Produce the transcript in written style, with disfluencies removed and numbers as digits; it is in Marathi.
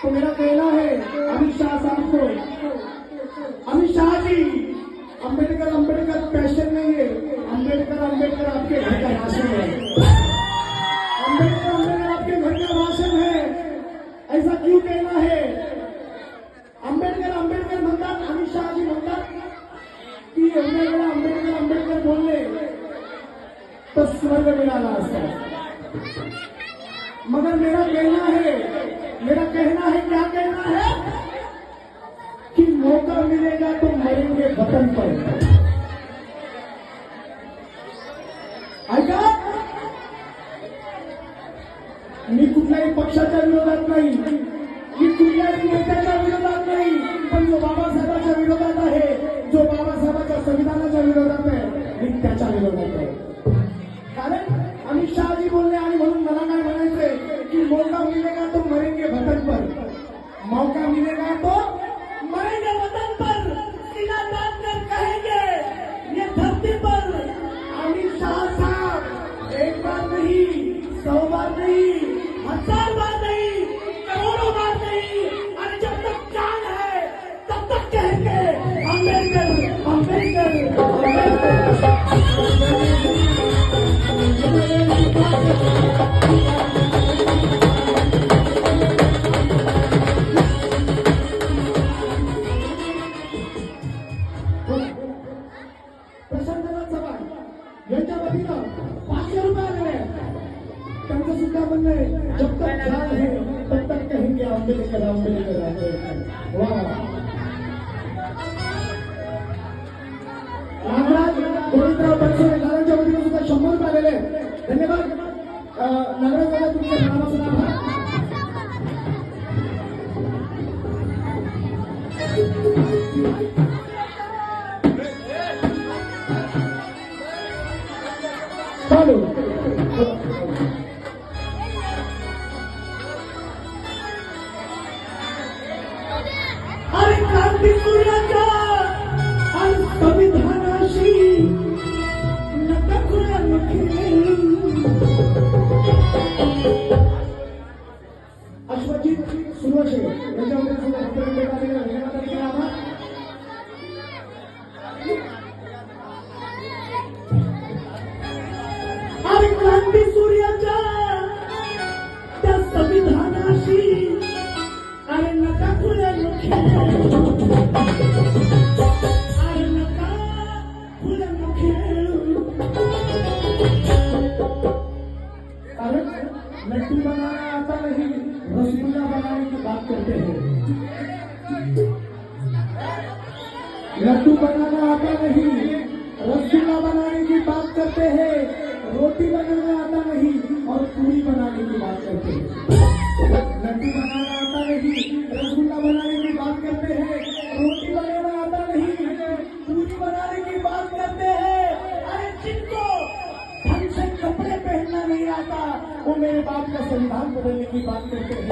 तो मेरा कहना है अमित शाह साहब को, अमित शाह जी, अंबेडकर अंबेडकर पैशन नहीं है, अंबेडकर अंबेडकर आपके घर का राशन है, अंबेडकर अंबेडकर आपके घर का राशन है। ऐसा क्यों कहना है? अंबेडकर अंबेडकर म्हणतात, अमित शाह जी म्हणतात की एवढ्या वेळा अंबेडकर अंबेडकर बोलले तो स्वर्ग मिळाला असता। मगर मेरा कहना है क्या कहना है कि मौका मिलेगा तो मरेंगे वतन पर। ऐका, मी कुठल्याही पक्षाच्या विरोधात नाही, मी कुठल्याही नेत्याच्या विरोधात नाही, पण जो बाबासाहेबांच्या विरोधात आहे, जो बाबासाहेबांच्या संविधानाच्या विरोधात आहे, मी त्याच्या विरोधात आहे। कारण अमित शाह जी बोलले आणि म्हणून मला काय म्हणायचंय की मौका मिलेगा तो मरेंगे वतन पर, मौका मिलेगा तो मरेंगे वतन पर, सीना तान कर कहेंगे ये धरती पर अमित शाह साहब एक बार नहीं, 100 बार नहीं, 1000 बार नहीं, करोड़ों बार नहीं, और जब तक जान है तब तक कहेंगे अंबेडकर अंबेडकर प्रशांतनाथ चव्हाण यांच्या वतीनं 500 रुपये आलेले आहेत। त्यांचं सुद्धा म्हणणं आहे जब तक जान है तब तक कहेंगे अंबेडकर अंबेडकर अंबेडकर। वा, नागराज गोविंदराव बनसोडे नारायणच्या वतीनं सुद्धा 100 रुपये आलेले आहेत। धन्यवाद नागराज दादा, तुमच्या मनापासून आभार। चालू अरे क्रांती सूर्याच्या आणि संविधानाशी नका खुल्या अश्वजित सुरवशे यांच्यामध्ये सुद्धा धन्यवाद केला आभार। अरे क्रांती सूर्याच्या त्या संविधानाशी अरे नका खुल्या अरे नका खुल्या अरे लड्डू बनाना आता नहीं, रसगुल्ला बनाने की बात करते हैं। लड्डू बनाना आता नहीं, रसगुल्ला बनाने की बात करते हैं, रोटी बनाना आता नहीं और पूरी बनाने की बात करते हैं। लड्डू बनाना आता नहीं, रसगुल्ला बनाने की बात करते हैं, रोटी बनाना आता नहीं, पूरी बनाने की बात करते हैं। अरे जिनको ढंग से कपड़े पहनना नहीं आता वो मेरे बाप का संविधान बदलने की बात करते हैं।